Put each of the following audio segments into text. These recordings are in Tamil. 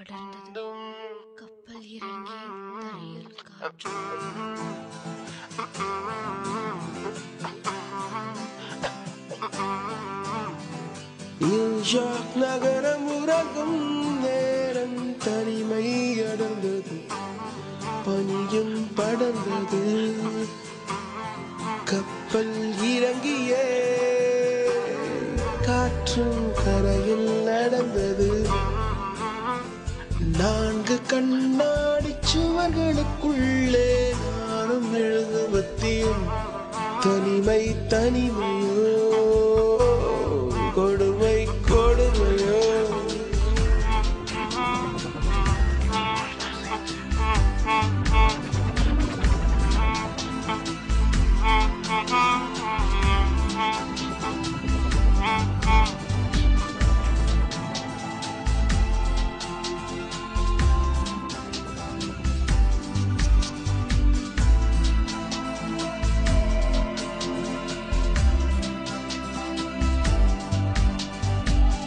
படர்ந்தது. கப்பல் இறங்கி தரையில் காற்று. நியூயார்க் நகரம் உறங்கும் நேரம் தனிமை அடர்ந்தது. பனியும் படர்ந்தது. கப்பல் இறங்கியே காற்றும் கரையில் நடந்தது. 4 கண்ணாடி சுவர்களுக்குள்ளே நானும் எழுதுவத்தியும் தனிமை தனிமையோ கொடுமை கொடுமையோ.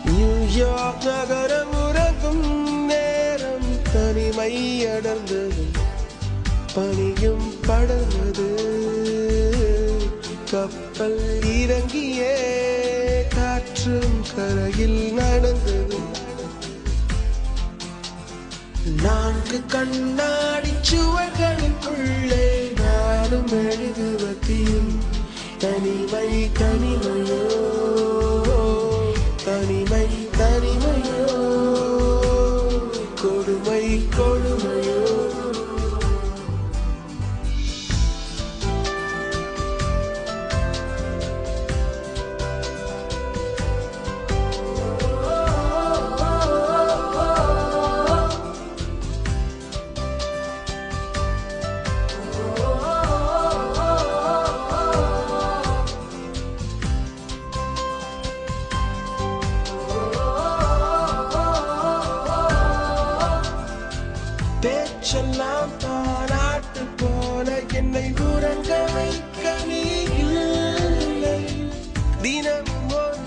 நியூயார்க் நகரம் உறங்கும் நேரம் தனிமை அடர்ந்தது. பனியும் படர்ந்தது. கப்பல் இறங்கியே காற்றும் கரையில் நடந்தது. 4 கண்ணாடி சுவர்களுக்குள்ளே நானும் எழுதுவதியும் தனிமை தனிமையோ தனிமை தனிமையோ கொடுமை கொடுமையோ. பேச்செல்லாம் தானாட்டு போல என்னை உறங்க வைக்க நீ இல்லை. தினமும் ஒரு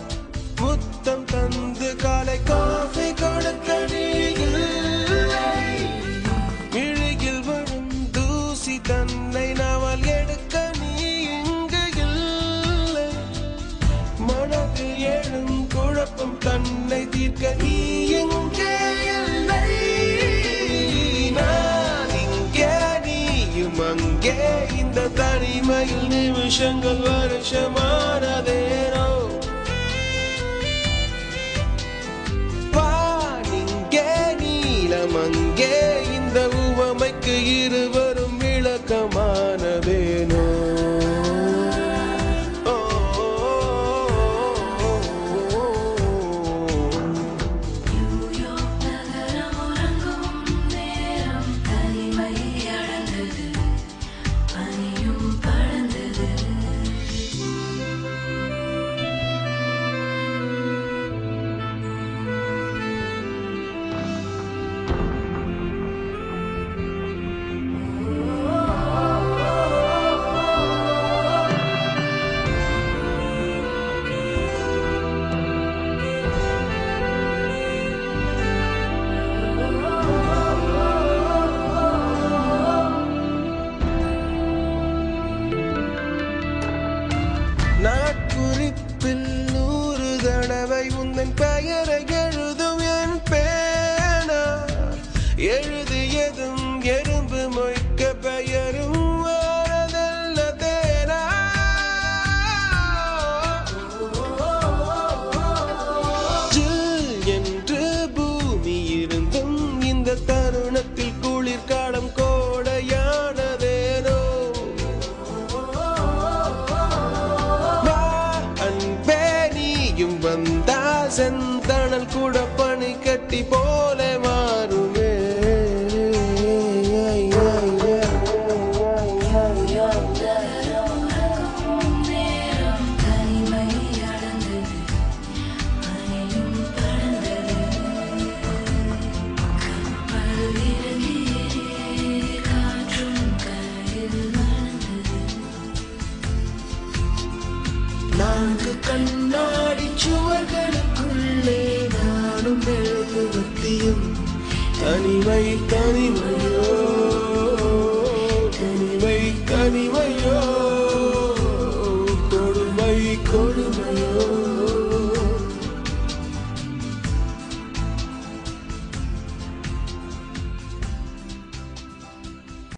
முத்தம் தந்து காலை காஃபி கொடுக்க நீ இல்லை. இழுகில் வரும் தூசி தன்னை நாவல் எடுக்க நீ இங்கு இல்லை. மனதில் எழும் குழப்பம் தன்னை தீர்க்க நீ எங்கே இல்லை. அங்கே இந்த தனிமையில் நிமிஷங்கள் வருஷமானதேனோ. வானிங்கே நீலம் அங்கே இந்த உவமைக்கு இருவரும் விளக்கமானதேனோ. நாட்குறிப்பில் 100 தடவை உந்தன் பெயரை எழுதும் என் பேனா. எழுதியதும் எறும்பு மொய்க்க பெயரும் வரதல்ல தேனா. ஜில் என்று பூமி இருந்தும் இந்த தருணத்தில் குளிர்காலம் கோடையானதேனோ. வந்தா செந்தணல் கூட பனி கட்டி போல மாறுமே. நான்கு கண்ணாடி சுவர்களுக்குள்ளே நானும் எழுதுவத்தியும் தனிமை தனிமையோ தனிமை தனிமையோ கொடுமை கொடுமையோ